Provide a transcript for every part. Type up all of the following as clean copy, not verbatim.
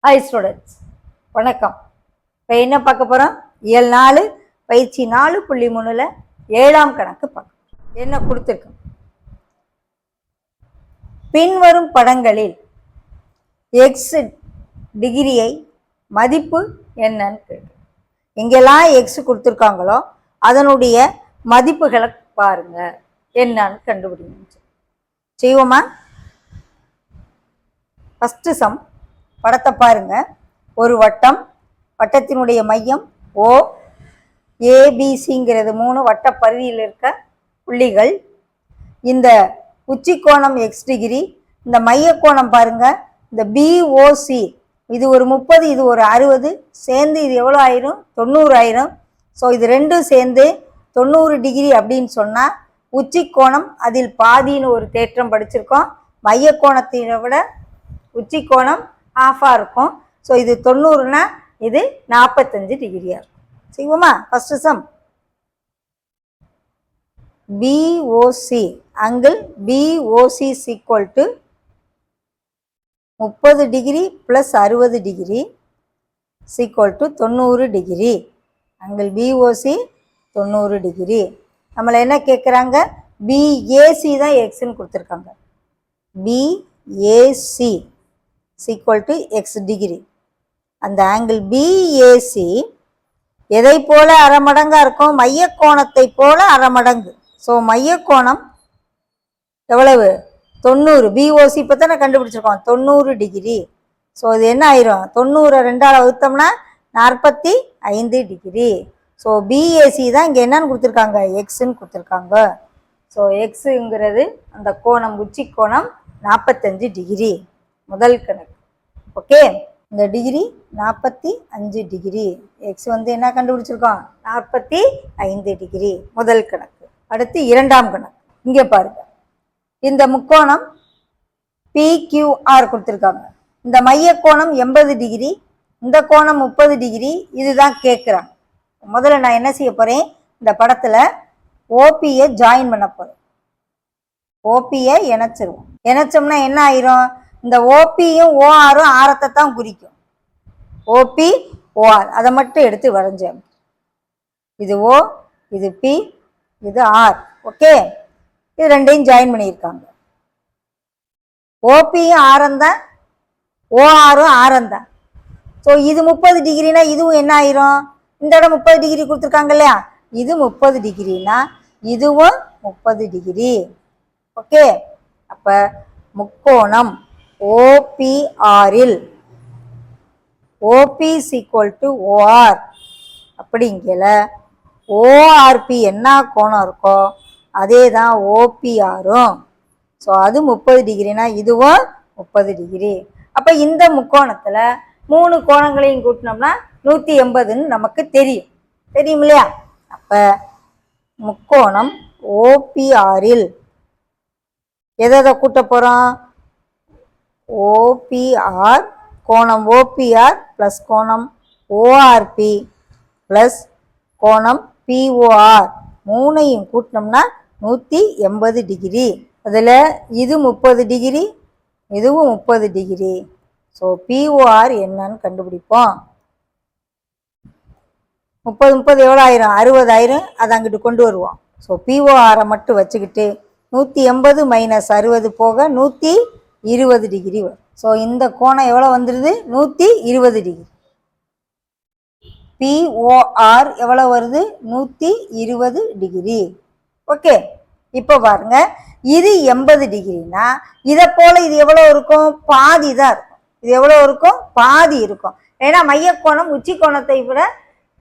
Hi students, வணக்கம். இப்போ என்ன பார்க்க போகிறோம்? இயல் 4 பயிற்சி 4.3ல் 7ஆம் கணக்கு பார்க்க என்ன கொடுத்துருக்கோம். பின்வரும் படங்களில் எக்ஸ் டிகிரியை மதிப்பு என்னன்னு கேட்கு. எங்கெல்லாம் எக்ஸ் கொடுத்துருக்காங்களோ அதனுடைய மதிப்புகளை பாருங்க, என்னன்னு கண்டுபிடிங்க. செய்வோமா? First some. படத்தை பாருங்க. ஒரு வட்டம், வட்டத்தினுடைய மையம் ஓ, ஏபிசிங்கிறது 3 வட்ட பகுதியில் இருக்க புள்ளிகள். இந்த உச்சி கோணம் எக்ஸ் டிகிரி, இந்த மைய கோணம் பாருங்க, இந்த பிஓசி இது ஒரு 30, இது ஒரு 60, சேர்ந்து இது எவ்வளோ ஆயிரும்? 90 ஆயிரும். ஸோ இது ரெண்டும் சேர்ந்து 90 டிகிரி அப்படின்னு சொன்னால் உச்சி கோணம் அதில் பாதின்னு ஒரு தேற்றம் படிச்சிருக்கோம். மைய கோணத்தை விட உச்சி கோணம் ஆஃபாக இருக்கும். ஸோ இது 90னா இது 45 டிகிரியாக இருக்கும். செய்வோமா? First some. POC angle POC equal to 30 degree plus 60 degree equal to 90 degree. Angle POC 90 degree. நம்மளை என்ன கேட்குறாங்க? பிஏசி தான் எக்ஸ்ன்னு கொடுத்துருக்காங்க. BAC equal to X degree. அந்த ஆங்கிள் பிஏசி எதை போல அரை மடங்காக இருக்கும்? மைய கோணத்தை போல அரை மடங்கு. ஸோ மைய கோணம் எவ்வளவு? 90. பிஓசி இப்போ தானே கண்டுபிடிச்சிருக்கோம், 90 டிகிரி. ஸோ இது என்ன ஆயிரும்? 90 2ஆல் வகுத்தோம்னா 45 டிகிரி. ஸோ பிஏசி தான் இங்கே என்னன்னு கொடுத்துருக்காங்க? எக்ஸ்ன்னு கொடுத்துருக்காங்க. ஸோ எக்ஸுங்கிறது அந்த கோணம், உச்சி கோணம் 45 டிகிரி. முதல் கணக்கு. ஓகே, இந்த டிகிரி 45 டிகிரி. எக்ஸ் என்ன கண்டுபிடிச்சிருக்கோம்? 45 டிகிரி. முதல் கணக்கு. அடுத்து இரண்டாம் கணக்கு. இங்கே பாருங்க, இந்த முக்கோணம் பிக்யூஆர் கொடுத்துருக்காங்க. இந்த மைய கோணம் 80 டிகிரி, இந்த கோணம் 30 டிகிரி. இதுதான் கேட்குறாங்க. முதல்ல நான் என்ன செய்ய போகிறேன்? இந்த படத்தில் ஓபியை ஜாயின் பண்ண போகிறேன். ஓபியை இணைச்சிருவோம். இணைச்சோம்னா என்ன ஆயிரும்? இந்த ஓபியும் ஓஆரும் ஆரத்தை தான் குறிக்கும். ஓபி ஓஆர் அதை மட்டும் எடுத்து வரைஞ்சேன். இது ஓ, இது பி, இது ஆர். ஓகே, இது ரெண்டையும் ஜாயின் பண்ணியிருக்காங்க. ஓபியும் ஆரந்தான், ஓஆரும் ஆரந்தான். ஸோ இது 30 டிகிரினா இதுவும் என்ன ஆயிரும்? இந்த இடம் 30 டிகிரி கொடுத்துருக்காங்க இல்லையா? இது 30 டிகிரினா இதுவும் 30 டிகிரி. ஓகே, அப்போ முக்கோணம் ஓபிஆரில் ஓபி ஈக்குவல் டு ஓஆர் அப்படிங்கல ஓஆர்பி என்ன கோணம் இருக்கோ அதே தான் ஓபிஆரும். ஸோ அது 30 டிகிரினா இதுவும் 30 டிகிரி. அப்போ இந்த முக்கோணத்தில் 3 கோணங்களையும் கூட்டினோம்னா 180ன்னு நமக்கு தெரியும் இல்லையா? அப்போ முக்கோணம் ஓபிஆரில் எதை கூட்ட போகிறோம்? ஓபிஆர் கோணம் ஓபிஆர் ப்ளஸ் கோணம் ஓஆர்பி ப்ளஸ் கோணம் பிஓஆர் 3ஐயும் கூட்டினோம்னா 180 டிகிரி. அதில் இது 30 டிகிரி, இதுவும் 30 டிகிரி. ஸோ பிஓஆர் என்னன்னு கண்டுபிடிப்போம். 30 எவ்வளோ ஆயிரும்? 60 ஆயிரும். அதை அங்கிட்டு கொண்டு வருவோம். ஸோ பிஓஆரை மட்டும் வச்சுக்கிட்டு 180 மைனஸ் 60 போக 120 டிகிரி வரும். ஸோ இந்த கோணம் எவ்வளோ வந்துடுது? 120 டிகிரி. பிஓஆர் எவ்வளோ வருது? 120 டிகிரி. ஓகே, இப்போ பாருங்க, இது 80 டிகிரினா இதை போல இது எவ்வளோ இருக்கும்? பாதி தான் இருக்கும். இது எவ்வளோ இருக்கும்? பாதி இருக்கும். ஏன்னா மைய கோணம் உச்சி கோணத்தை விட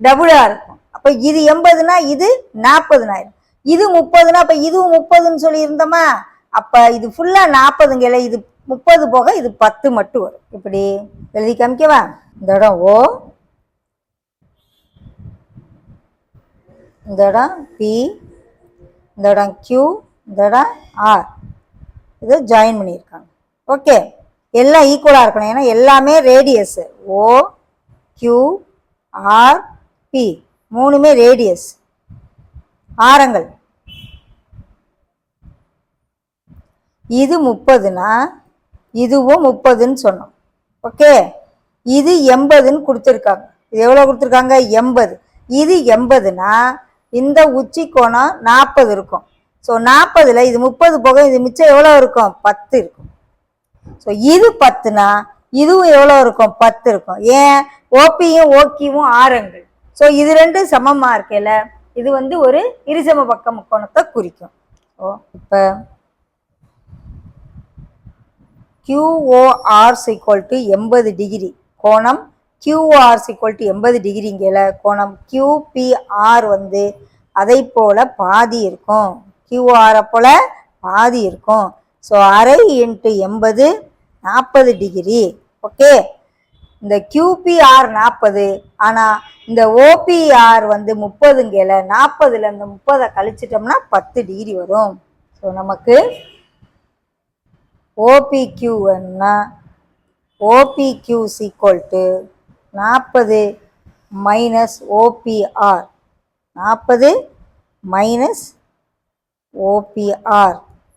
டபுளாக இருக்கும். அப்போ இது 80னா இது 40னாயிரம். இது 30னா அப்போ இதுவும் 30ன்னு சொல்லி இருந்தோமா? அப்போ இது ஃபுல்லாக 40ங்கல, இது 30 போக இது 10 மட்டும் வரும். இப்படி எழுதி காமிக்கவா? இந்த இடம் ஓ, இந்த இடம் பி, இந்த இடம் கியூ, இந்த இடம் ஆர். இதை ஜாயின் பண்ணியிருக்காங்க. ஓகே, எல்லாம் ஈக்குவலாக இருக்கணும். ஏன்னா எல்லாமே ரேடியஸ். ஓ, கியூ, ஆர், பி 3மே ரேடியஸ், ஆரங்கள். இது 30னா இதுவும் 30ன்னு சொன்னோம். ஓகே, இது 80ன்னு கொடுத்துருக்காங்க. இது எவ்வளோ கொடுத்துருக்காங்க? 80. இது 80னா இந்த உச்சி கோணம் 40 இருக்கும். ஸோ 40ல் இது 30 போக இது மிச்சம் எவ்வளோ இருக்கும்? 10 இருக்கும். ஸோ இது 10னா இதுவும் எவ்வளோ இருக்கும்? 10 இருக்கும். ஏன்? ஓபியும் ஓக்கியும் ஆரங்கள். ஸோ இது ரெண்டும் சமமாக இருக்கல, இது வந்து ஒரு இருசம பக்க முக்கோணத்தை குறிக்கும். ஸோ இப்போ QOR = 80 டிகிரி கோணம், QR = 80 டிகிரிங்கிற கோணம் QPR வந்து அதை போல பாதி இருக்கும். QR போல பாதி இருக்கும். ஸோ அரை இன்ட்டு 80 40 டிகிரி. ஓகே, இந்த QPR 40, ஆனால் இந்த OPR வந்து 30ங்கிற 40ல் இந்த 30 கழிச்சிட்டோம்னா 10 டிகிரி வரும். ஸோ நமக்கு OPQ என்ன? OPQ = 40 minus OPR. 40 minus OPR.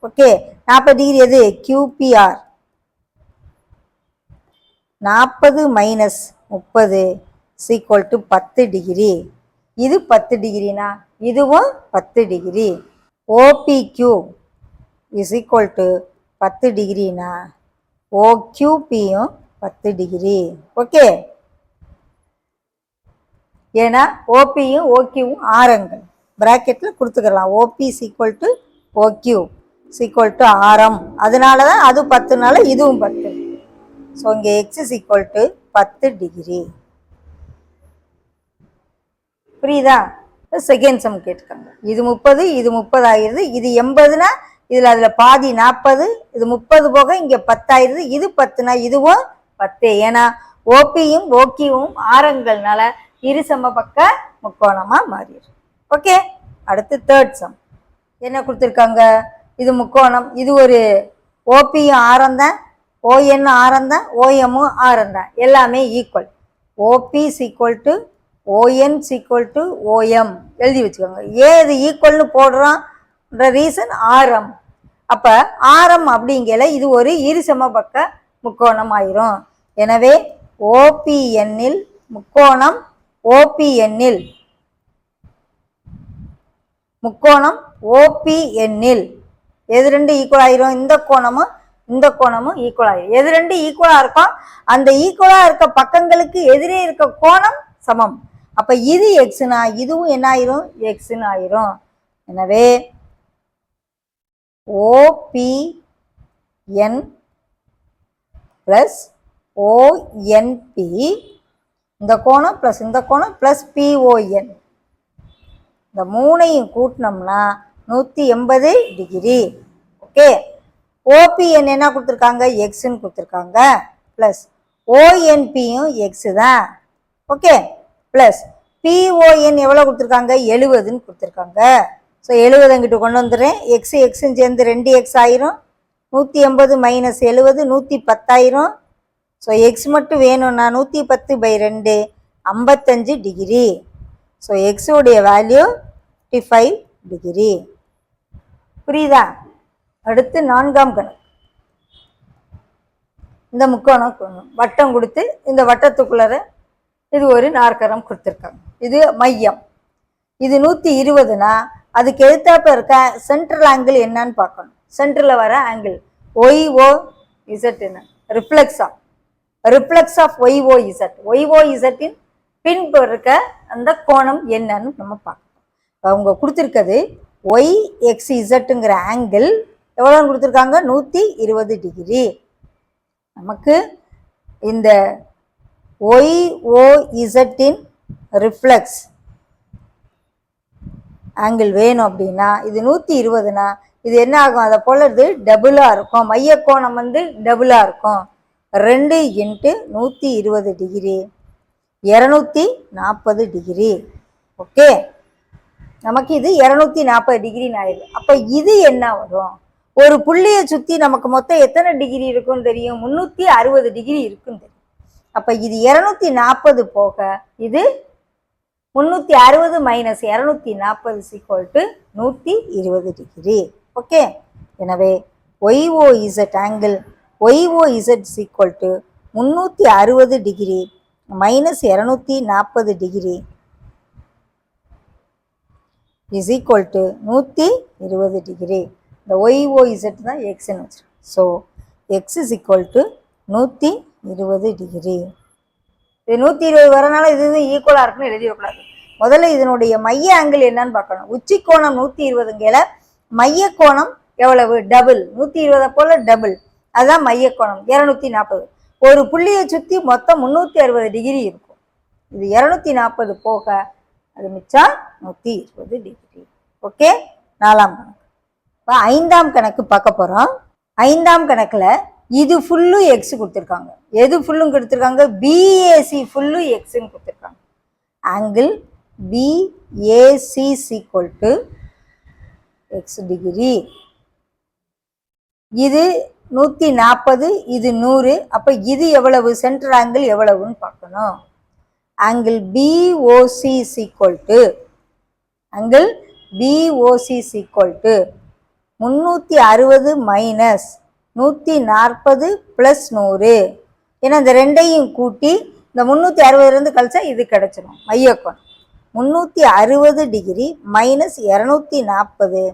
Okay, 40 degree எது? QPR. 40 minus 30 = 10 degree. இது 10 டிகிரினா இதுவும் 10 டிகிரி. OPQ = 10 டிகிரினா OQPயும் 10 degree. ஓகே, ஏன்னா ஓபியும் ஓக்யூவும் ஆரங்கள். பிராக்கெட்டில் கொடுத்துக்கலாம். OP = OQ = ஆரம். அதனால தான் அது 10னால இதுவும் 10. ஸோ இங்கே X = 10 டிகிரி. புரியுதா? செகண்ட் சம் கேட்டுக்காங்க. இது 30, இது 30 ஆகிடுது. இது 80னா அதில் பாதி 40, இது 30 போக இங்கே 10 ஆயிடுது. இது 10னா இதுவும் 10. ஏன்னா ஓபியும் ஓக்கியும் ஆரங்கள்னால இருசம பக்க முக்கோணமாக மாறிடும். ஓகே, அடுத்து தேர்ட் சம் என்ன கொடுத்துருக்காங்க? இது முக்கோணம், இது ஒரு ஓபியும் ஆரம் தான், ON ஆரம் தான், OMமும் ஆரம் தான், எல்லாமே ஈக்குவல். OP = ON = OM எழுதி வச்சுக்கோங்க. ஏன் இது ஈக்குவல்னு போடுறோன்ற ரீசன் ஆரம். அப்போ ஆரம் அப்படிங்கல இது ஒரு இருசம பக்க முக்கோணம் ஆயிரும். எனவே OPNல் முக்கோணம் OPNல் முக்கோணம் OPNல் எது ரெண்டு ஈக்குவல் ஆயிரும்? இந்த கோணமும் ஈக்குவல் ஆயிரும். எது ரெண்டு ஈக்குவலா இருக்கும்? அந்த ஈக்குவலா இருக்க பக்கங்களுக்கு எதிரே இருக்க கோணம் சமம். அப்ப இது எக்ஸ்னா இதுவும் என்ன ஆயிரும்? எக்ஸ்ன்னு ஆயிரும். எனவே OPN + ONP இந்த கோணம் ப்ளஸ் இந்த கோணம் ப்ளஸ் PON இந்த மூணையும் கூட்டினோம்னா 180 டிகிரி. ஓகே, OPN என்ன கொடுத்துருக்காங்க? எக்ஸ்ன்னு கொடுத்துருக்காங்க. ப்ளஸ் ONPயும் எக்ஸ் தான். ஓகே, ப்ளஸ் PON எவ்வளோ கொடுத்துருக்காங்க? 70ன்னு கொடுத்துருக்காங்க. ஸோ 70 அங்கிட்டு கொண்டு வந்துடுறேன். எக்ஸும் சேர்ந்து 2x ஆயிரும். 180 மைனஸ் 70 110 ஆயிரும். ஸோ எக்ஸ் மட்டும் வேணும்னா 110/2 55 டிகிரி. ஸோ எக்ஸுடைய வேல்யூ 55 டிகிரி. புரியுதா? அடுத்து 4ஆம் கணக்கு. இந்த முக்கோணம் வட்டம் கொடுத்து இந்த வட்டத்துக்குள்ளர இது ஒரு நாற்கரம் கொடுத்துருக்காங்க. இது மையம். இது 120னா அதுக்கு எதிர்த்தாப்ப இருக்க சென்ட்ரல் ஆங்கிள் என்னன்னு பார்க்கணும். சென்டரில் வர ஆங்கிள் YOZ என்ன? Reflex of YOZ. YOZின் பின்பு இருக்க அந்த கோணம் என்னன்னு நம்ம பார்க்கணும். அவங்க கொடுத்துருக்கிறது YXZங்கிற ஆங்கிள் எவ்வளோன்னு கொடுத்துருக்காங்க? 120 டிகிரி. நமக்கு இந்த YOZின் ரிஃப்ளெக்ஸ் ஆங்கிள் வேணும் அப்படின்னா இது 120னா இது என்ன ஆகும்? அதை போல இது டபுளாக இருக்கும். மைய கோணம் வந்து டபுளாக இருக்கும். 2 × 120 டிகிரி 240 டிகிரி. ஓகே, நமக்கு இது 240 டிகிரின்னு ஆயிடுது. அப்போ இது என்ன வரும்? ஒரு புள்ளியை சுற்றி நமக்கு மொத்தம் எத்தனை டிகிரி இருக்குன்னு தெரியும்? 360 டிகிரி இருக்குன்னு தெரியும். அப்போ இது 240 போக இது 360 மைனஸ் 240 = 120 டிகிரி. ஓகே, எனவே YOZ angle YOZ is equal to 360 degree minus 240 degree is equal to 120 degree. இந்த YOZ தான் எக்ஸ்ன்னு வச்சிருக்கோம். So X is equal to 120 degree. இது 120 வரனால இது ஈக்குவலாக இருக்குன்னு எழுதிடக்கூடாது. முதல்ல இதனுடைய மைய ஆங்கிள் என்னன்னு பார்க்கணும். உச்சி கோணம் 120ங்கல மைய கோணம் எவ்வளவு? டபுள். 120 போல டபுள், அதுதான் மைய கோணம் 240. ஒரு புள்ளியை சுற்றி மொத்தம் 360 டிகிரி இருக்கும். இது 240 போக அது மிச்சம் 120 டிகிரி. ஓகே, 4ஆம் கணக்கு. இப்போ 5ஆம் கணக்கு பார்க்க போகிறோம். 5ஆம் கணக்கில் இது ஃபுல்லும் எக்ஸ் கொடுத்துருக்காங்க. எது ஃபுல்லும் கொடுத்துருக்காங்க? பிஏசி ஃபுல்லும் எக்ஸ்ன்னு கொடுத்துருக்காங்க. Angle BAC equal to X degree. இது 140, இது 100. அப்போ இது எவ்வளவு? சென்டர் ஆங்கிள் எவ்வளவுன்னு பார்க்கணும். Angle POC equal to angle POC equal to 360 minus 140 plus 100. ஏன்னா இந்த ரெண்டையும் கூட்டி இந்த 360 கழிச்சா இது கிடைச்சிடும் மையக்கோணம். 360 degree minus 240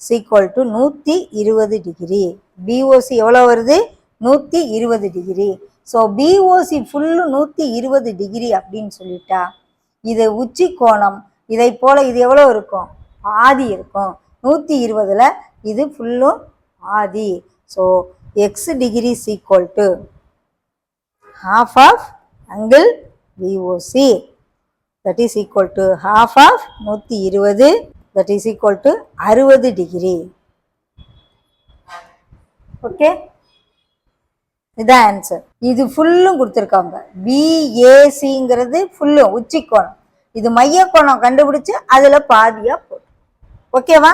equal to 120 degree. POC எவ்வளோ வருது? 120 degree. So POC full 120 degree அப்படின்னு சொல்லிட்டா இது உச்சி கோணம். இதை போல இது எவ்வளோ இருக்கும்? பாதி இருக்கும். 120ல் இது ஃபுல்லும் பாதி. So X degree equal to half of angle BOC, that is equal to half of 120, that is equal to 60 degree. Okay, இதான் ஆன்சர். இது ஃபுல்லும் கொடுத்துருக்காங்க. பிஏசிங்கிறது ஃபுல்லும் உச்சி கோணம். இது மைய கோணம் கண்டுபிடிச்சு அதில் பாதியாக போட்டு. ஓகேவா?